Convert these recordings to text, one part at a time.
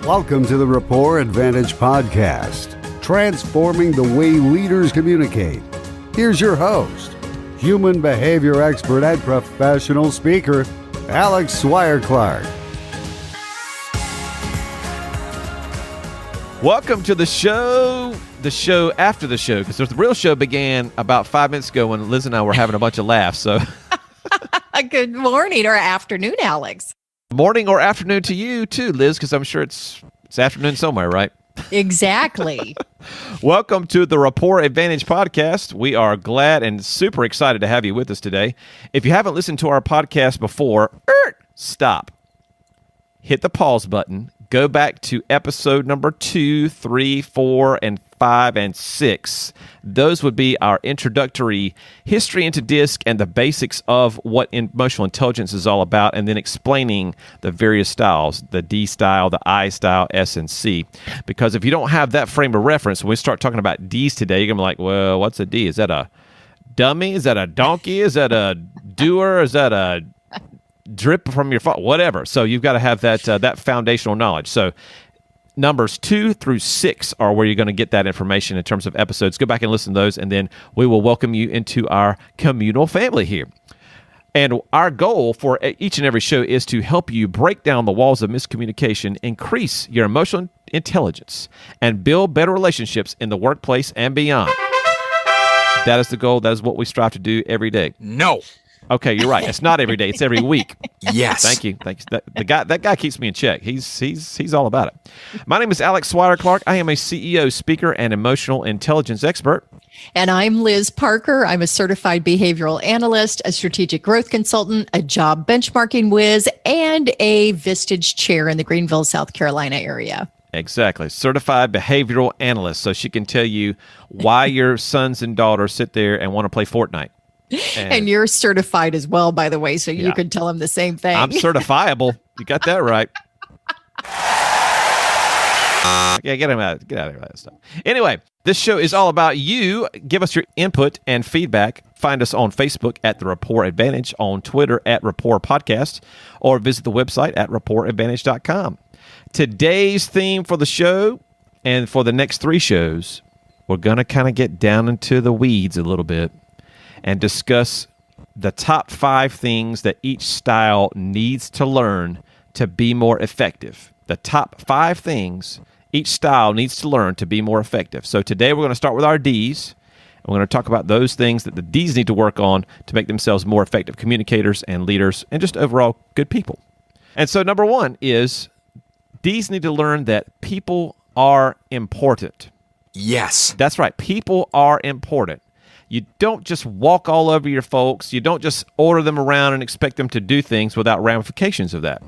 Welcome to the Rapport Advantage Podcast, transforming the way leaders communicate. Here's your host, human behavior expert and professional speaker, Alex Swire-Clark. Welcome to the show after the show, because the real show began about 5 minutes ago when Liz and I were having a bunch of laughs. So, good morning or afternoon, Alex. Morning or afternoon to you too, Liz, because I'm sure it's afternoon somewhere, right? Exactly. Welcome to the Rapport Advantage Podcast. We are glad and super excited to have you with us today. If you haven't listened to our podcast before, stop. Hit the pause button. Go back to episode number 2, 3, 4, and 5, and 6. Those would be our introductory history into DISC and the basics of what emotional intelligence is all about, and then explaining the various styles, the D style, the I style, S, and C. Because if you don't have that frame of reference, when we start talking about Ds today, you're going to be like, well, what's a D? Is that a dummy? Is that a donkey? Is that a doer? Is that a drip from your phone? Whatever. So you've got to have that foundational knowledge. So numbers 2 through 6 are where you're going to get that information in terms of episodes. Go back and listen to those, and then we will welcome you into our communal family here. And our goal for each and every show is to help you break down the walls of miscommunication, increase your emotional intelligence, and build better relationships in the workplace and beyond. That is the goal. That is what we strive to do every day. No. Okay, you're right. It's not every day. It's every week. Yes. Thank you. That guy keeps me in check. He's all about it. My name is Alex Swire-Clark. I am a CEO, speaker, and emotional intelligence expert. And I'm Liz Parker. I'm a certified behavioral analyst, a strategic growth consultant, a job benchmarking whiz, and a Vistage chair in the Greenville, South Carolina area. Exactly. Certified behavioral analyst. So she can tell you why your sons and daughters sit there and want to play Fortnite. And you're certified as well, by the way, so you can tell them the same thing. I'm certifiable. You got that right. Yeah, get out of here with that stuff. Anyway, this show is all about you. Give us your input and feedback. Find us on Facebook at The Rapport Advantage, on Twitter at Rapport Podcast, or visit the website at rapportadvantage.com. Today's theme for the show and for the next 3 shows, we're going to kind of get down into the weeds a little bit and discuss the top 5 things that each style needs to learn to be more effective. The top 5 things each style needs to learn to be more effective. So today we're going to start with our Ds, and we're going to talk about those things that the Ds need to work on to make themselves more effective communicators and leaders and just overall good people. And so number 1 is Ds need to learn that people are important. Yes. That's right. People are important. You don't just walk all over your folks. You don't just order them around and expect them to do things without ramifications of that.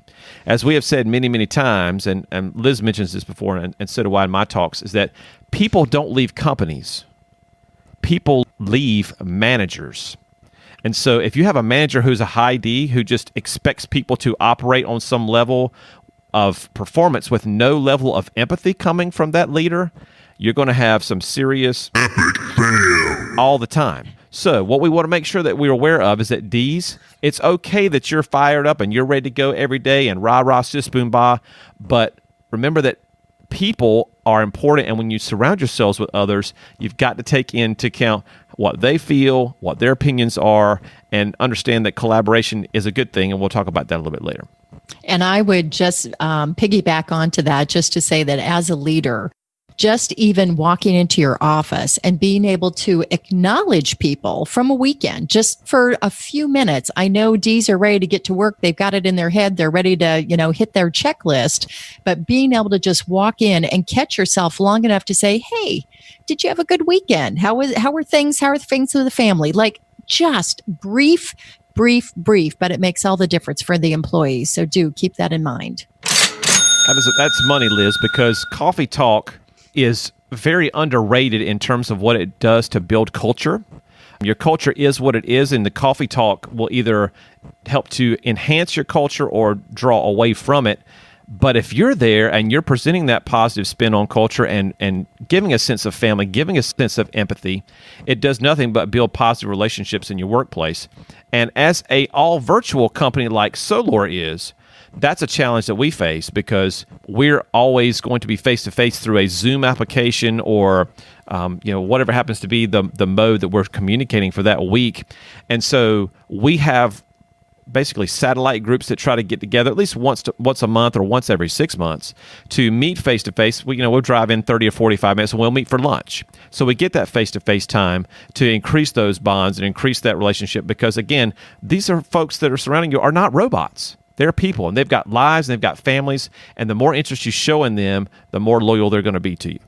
As we have said many, many times, and Liz mentions this before, and so do I in my talks, is that people don't leave companies. People leave managers. And so if you have a manager who's a high D, who just expects people to operate on some level of performance with no level of empathy coming from that leader, you're going to have some serious epic fail all the time. So what we want to make sure that we're aware of is that Ds, it's okay that you're fired up and you're ready to go every day and rah-rah, sis, boom, bah, but remember that people are important, and when you surround yourselves with others, you've got to take into account what they feel, what their opinions are, and understand that collaboration is a good thing, and we'll talk about that a little bit later. And I would just piggyback onto that just to say that as a leader, just even walking into your office and being able to acknowledge people from a weekend, just for a few minutes. I know Ds are ready to get to work. They've got it in their head. They're ready to, hit their checklist. But being able to just walk in and catch yourself long enough to say, hey, did you have a good weekend? How are things? How are things with the family? Like just brief, but it makes all the difference for the employees. So do keep that in mind. That's money, Liz, because coffee talk is very underrated in terms of what it does to build culture. Your culture is what it is, and the coffee talk will either help to enhance your culture or draw away from it. But if you're there and you're presenting that positive spin on culture and giving a sense of family, giving a sense of empathy, it does nothing but build positive relationships in your workplace. And as a all virtual company like Solor is, that's a challenge that we face because we're always going to be face-to-face through a Zoom application or whatever happens to be the mode that we're communicating for that week. And so we have basically satellite groups that try to get together at least once a month or once every 6 months to meet face-to-face. We'll drive in 30 or 45 minutes and we'll meet for lunch. So we get that face-to-face time to increase those bonds and increase that relationship because, again, these are folks that are surrounding you are not robots. They're people, and they've got lives, and they've got families, and the more interest you show in them, the more loyal they're going to be to you.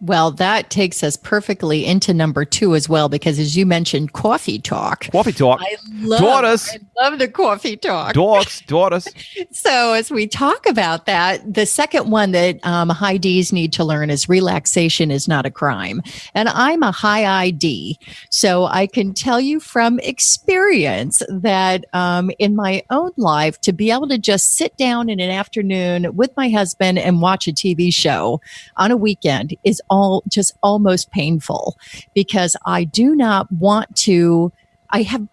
Well, that takes us perfectly into number 2 as well, because as you mentioned, coffee talk. Coffee talk. I love the coffee talk. Daughters. So as we talk about that, the second one that high Ds need to learn is relaxation is not a crime. And I'm a high ID. So I can tell you from experience that in my own life, to be able to just sit down in an afternoon with my husband and watch a TV show on a weekend is just almost painful because I do not want to. I have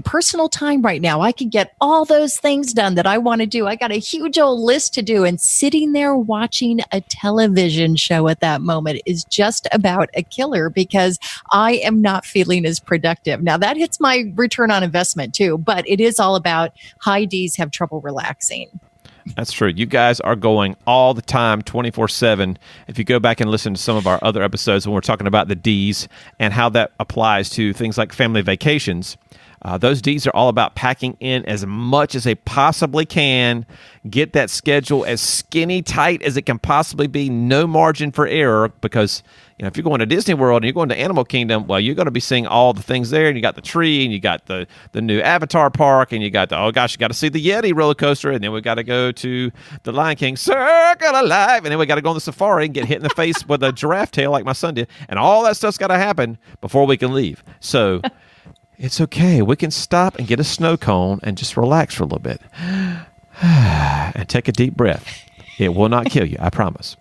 personal time right now. I can get all those things done that I want to do. I got a huge old list to do, and sitting there watching a television show at that moment is just about a killer because I am not feeling as productive. Now that hits my return on investment too, but it is all about high Ds have trouble relaxing. That's true. You guys are going all the time, 24/7. If you go back and listen to some of our other episodes when we're talking about the Ds and how that applies to things like family vacations, those Ds are all about packing in as much as they possibly can, get that schedule as skinny tight as it can possibly be, no margin for error, because if you're going to Disney World and you're going to Animal Kingdom, well, you're going to be seeing all the things there, and you got the tree, and you got the new Avatar park, and you got you got to see the Yeti roller coaster, and then we got to go to the Lion King Circle of Life, and then we got to go on the safari and get hit in the face with a giraffe tail like my son did, and all that stuff's got to happen before we can leave. So it's okay. We can stop and get a snow cone and just relax for a little bit and take a deep breath. It will not kill you, I promise.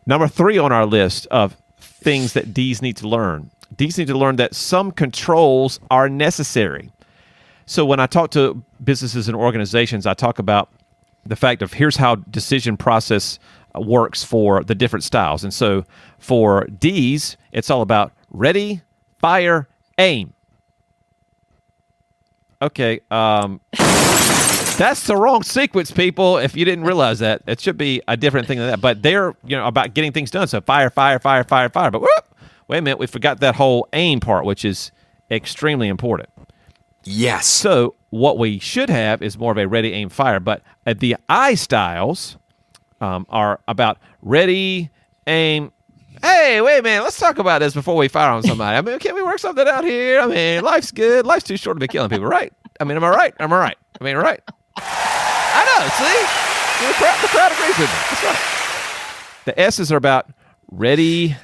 Number 3 on our list of things that Ds need to learn. Ds need to learn that some controls are necessary. So when I talk to businesses and organizations, I talk about the fact of here's how decision process works for the different styles. And so for Ds, it's all about ready, fire, aim. Okay, that's the wrong sequence, people. If you didn't realize that, it should be a different thing than that. But they're about getting things done. So fire, fire, fire, fire, fire. But wait a minute, we forgot that whole aim part, which is extremely important. Yes. So what we should have is more of a ready, aim, fire. But the I styles are about ready, aim. Hey, wait a minute. Let's talk about this before we fire on somebody. I mean, can we work something out here? I mean, life's good. Life's too short to be killing people, right? I mean, am I right? I mean, right? I know, see? The crowd agrees with me. That's right. The S's are about ready,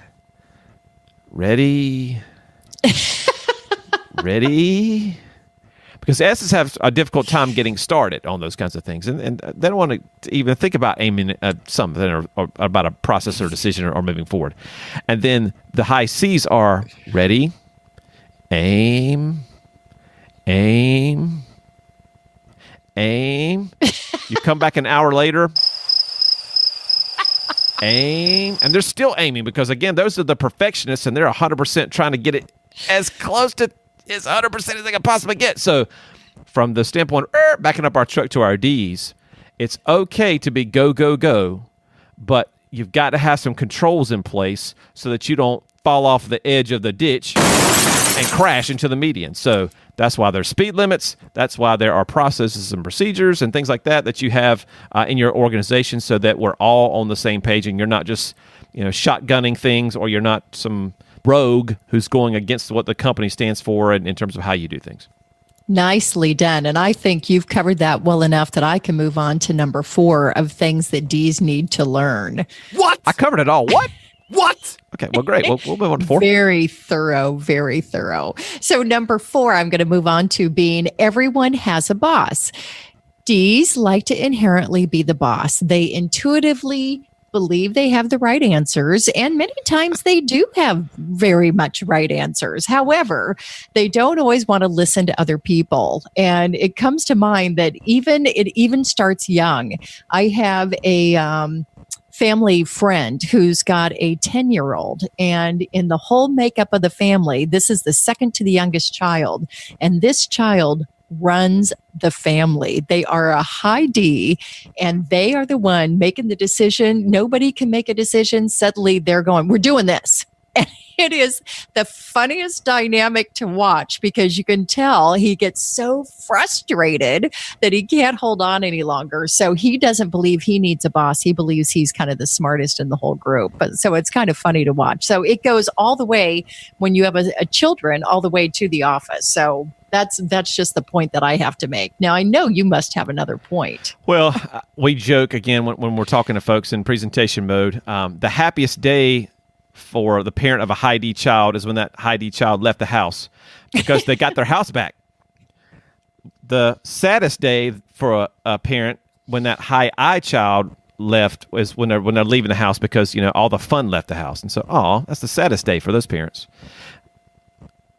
because S's have a difficult time getting started on those kinds of things. And they don't want to even think about aiming at something or about a process or decision or moving forward. And then the high C's are ready, aim. You come back an hour later, aim, and they're still aiming because, again, those are the perfectionists, and they're 100% trying to get it as close to as 100% as they can possibly get. So from the standpoint, backing up our truck to our Ds, it's okay to be go, go, go, but you've got to have some controls in place so that you don't fall off the edge of the ditch and crash into the median. So that's why there's speed limits. That's why there are processes and procedures and things like that you have in your organization so that we're all on the same page and you're not just shotgunning things, or you're not some rogue who's going against what the company stands for in terms of how you do things. Nicely done. And I think you've covered that well enough that I can move on to number 4 of things that Ds need to learn. What? I covered it all. What? What? Okay, well, great. We'll move on to 4. Very thorough, very thorough. So number 4, I'm going to move on to being everyone has a boss. Ds like to inherently be the boss. They intuitively believe they have the right answers. And many times they do have very much right answers. However, they don't always want to listen to other people. And it comes to mind that it even starts young. I have a family friend who's got a 10-year-old, and in the whole makeup of the family, this is the second to the youngest child, and this child runs the family. They are a high D, and they are the one making the decision. Nobody can make a decision. Suddenly they're going, we're doing this. And it is the funniest dynamic to watch, because you can tell he gets so frustrated that he can't hold on any longer. So he doesn't believe he needs a boss. He believes he's kind of the smartest in the whole group. So it's kind of funny to watch. So it goes all the way, when you have a children, all the way to the office. So that's just the point that I have to make. Now, I know you must have another point. Well, we joke again when we're talking to folks in presentation mode. The happiest day for the parent of a high D child is when that high D child left the house, because they got their house back. The saddest day for a parent when that high I child left is when they're leaving the house, because all the fun left the house. And so, that's the saddest day for those parents.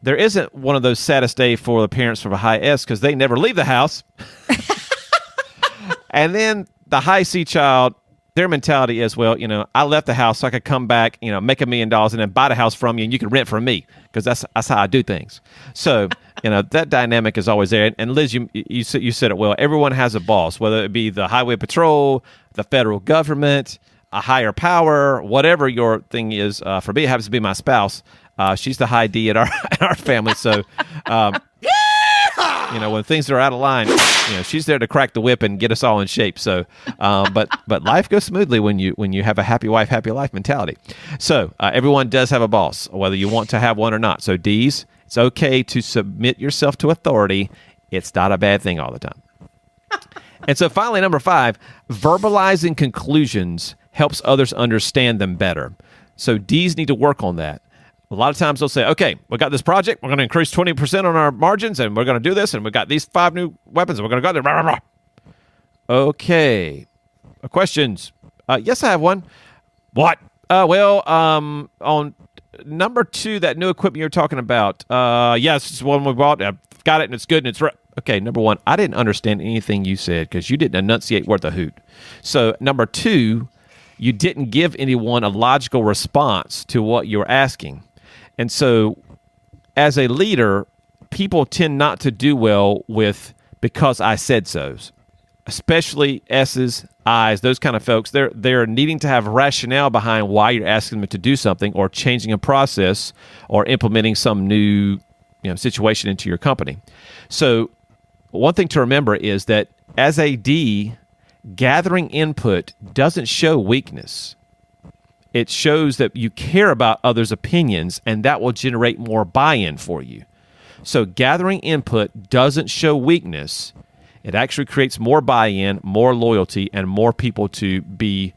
There isn't one of those saddest day for the parents from a high S, because they never leave the house. And then the high C child, their mentality is, well, I left the house so I could come back, make $1 million and then buy the house from you, and you can rent from me, because that's how I do things. So, that dynamic is always there. And Liz, you said it well. Everyone has a boss, whether it be the highway patrol, the federal government, a higher power, whatever your thing is. For me, it happens to be my spouse. She's the high D at our family. So, when things are out of line, she's there to crack the whip and get us all in shape. So, but life goes smoothly when you have a happy wife, happy life mentality. So, everyone does have a boss, whether you want to have one or not. So, D's, it's okay to submit yourself to authority. It's not a bad thing all the time. And so, finally, number 5, verbalizing conclusions helps others understand them better. So, D's need to work on that. A lot of times they'll say, okay, we got this project. We're going to increase 20% on our margins, and we're going to do this, and we got these 5 new weapons, and we're going to go there. Blah, blah, blah. Okay. Questions? Yes, I have one. What? On number 2, that new equipment you're talking about. Yes, it's one we bought. I've got it, and it's good, and it's right. Okay, number 1, I didn't understand anything you said, because you didn't enunciate worth a hoot. So, number 2, you didn't give anyone a logical response to what you're asking. And so, as a leader, people tend not to do well with because I said so's, especially S's, I's, those kind of folks. They're needing to have rationale behind why you're asking them to do something, or changing a process, or implementing some new situation into your company. So, one thing to remember is that as a D, gathering input doesn't show weakness. It shows that you care about others' opinions, and that will generate more buy-in for you. So gathering input doesn't show weakness. It actually creates more buy-in, more loyalty, and more people to be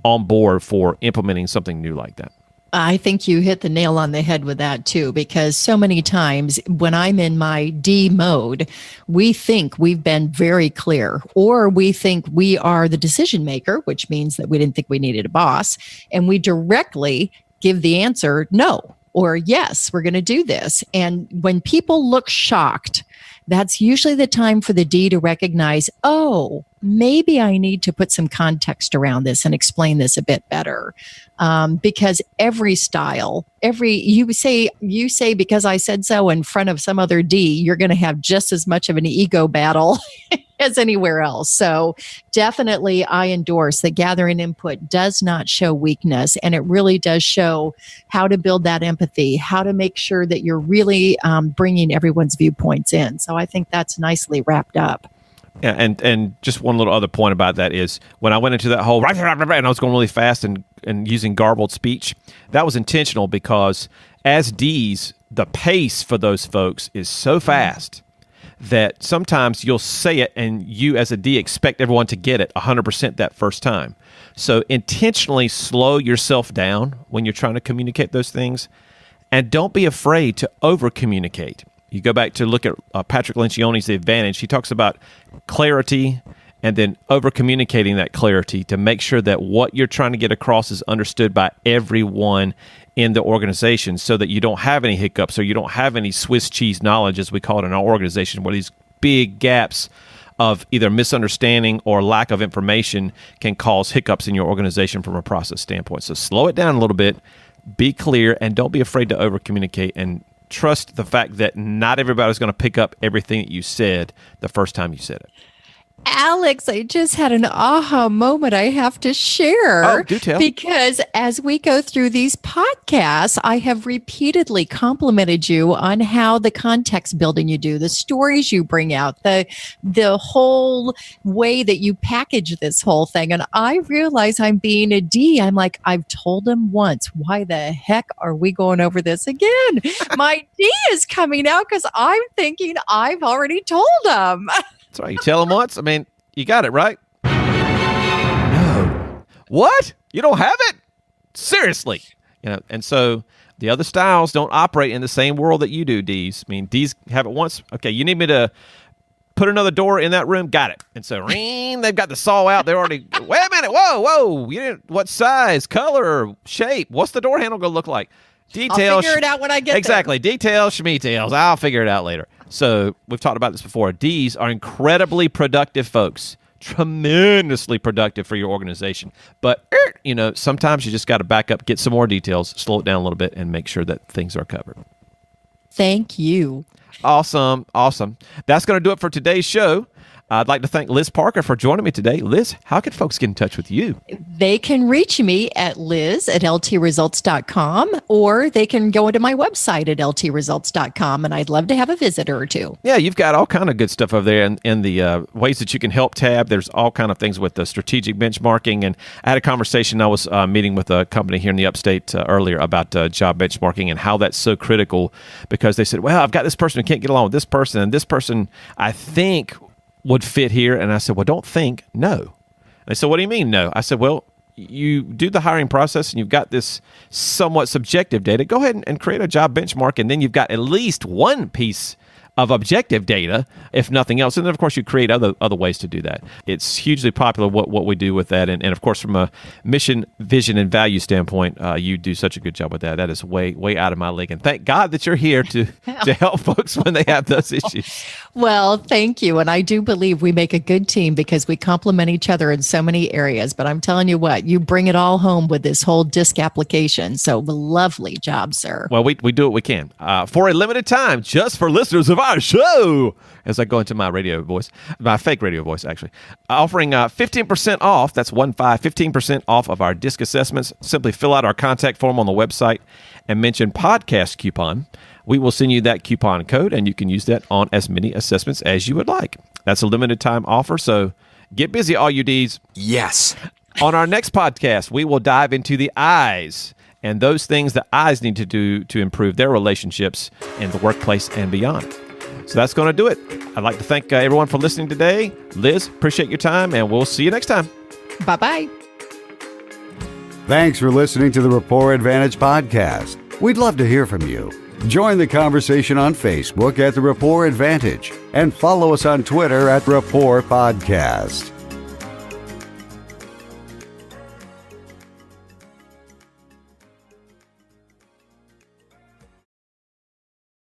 on board for implementing something new like that. I think you hit the nail on the head with that too, because so many times when I'm in my D mode, we think we've been very clear, or we think we are the decision maker, which means that we didn't think we needed a boss. And we directly give the answer, no, or yes, we're going to do this. And when people look shocked, that's usually the time for the D to recognize, oh, maybe I need to put some context around this and explain this a bit better. Because every style, you say because I said so in front of some other D, you're going to have just as much of an ego battle as anywhere else. So definitely I endorse that gathering input does not show weakness, and it really does show how to build that empathy, how to make sure that you're really bringing everyone's viewpoints in. So I think that's nicely wrapped up. Yeah, and just one little other point about that is when I went into that whole and I was going really fast and using garbled speech, that was intentional, because as Ds, the pace for those folks is so fast that sometimes you'll say it and you as a D expect everyone to get it 100% that first time. So intentionally slow yourself down when you're trying to communicate those things, and don't be afraid to over communicate. You go back to look at Patrick Lencioni's The Advantage. He talks about clarity and then over communicating that clarity to make sure that what you're trying to get across is understood by everyone in the organization, so that you don't have any hiccups, or you don't have any Swiss cheese knowledge, as we call it in our organization, where these big gaps of either misunderstanding or lack of information can cause hiccups in your organization from a process standpoint. So slow it down a little bit, be clear, and don't be afraid to over communicate, and trust the fact that not everybody's going to pick up everything that you said the first time you said it. Alex, I just had an aha moment I have to share. Oh, do tell. Because as we go through these podcasts, I have repeatedly complimented you on how the context building you do, the stories you bring out, the whole way that you package this whole thing. And I realize I'm being a D. I'm like, I've told him once. Why the heck are we going over this again? My D is coming out because I'm thinking I've already told him. That's right. You tell them once. I mean, you got it, right? No. What? You don't have it? Seriously. And so the other styles don't operate in the same world that you do, D's. I mean, D's have it once. Okay, you need me to put another door in that room? Got it. And so they've got the saw out. They're already, wait a minute. Whoa. You didn't, what size, color, shape? What's the door handle going to look like? Details. I'll figure it out when I get exactly. There. Details, schmeetails. I'll figure it out later. So we've talked about this before. D's are incredibly productive folks, tremendously productive for your organization. But, sometimes you just got to back up, get some more details, slow it down a little bit, and make sure that things are covered. Thank you. Awesome. That's going to do it for today's show. I'd like to thank Liz Parker for joining me today. Liz, how can folks get in touch with you? They can reach me at liz@ltresults.com, or they can go into my website at ltresults.com, and I'd love to have a visitor or two. Yeah, you've got all kind of good stuff over there in the ways that you can help tab. There's all kind of things with the strategic benchmarking, and I had a conversation. I was meeting with a company here in the upstate earlier about job benchmarking and how that's so critical, because they said, well, I've got this person who can't get along with this person, and this person, I think, would fit here. And I said, well, don't think, no. And they said, what do you mean, no? I said, well, you do the hiring process and you've got this somewhat subjective data. Go ahead and create a job benchmark, and then you've got at least one piece of objective data, if nothing else. And then, of course, you create other ways to do that. It's hugely popular what we do with that. And of course, from a mission, vision, and value standpoint, you do such a good job with that. That is way out of my league. And thank God that you're here to help folks when they have those issues. Well, thank you. And I do believe we make a good team because we complement each other in so many areas. But I'm telling you what, you bring it all home with this whole DISC application. So lovely job, sir. Well, we do what we can. For a limited time, just for listeners of our show, as I go into my radio voice, my fake radio voice, actually, offering 15% off. That's 15% off of our DISC assessments. Simply fill out our contact form on the website and mention podcast coupon. We will send you that coupon code, and you can use that on as many assessments as you would like. That's a limited time offer, so get busy, all you Ds. Yes. On our next podcast, we will dive into the I's and those things that I's need to do to improve their relationships in the workplace and beyond. So that's going to do it. I'd like to thank everyone for listening today. Liz, appreciate your time, and we'll see you next time. Bye-bye. Thanks for listening to the Rapport Advantage podcast. We'd love to hear from you. Join the conversation on Facebook at the Rapport Advantage and follow us on Twitter at Rapport Podcast.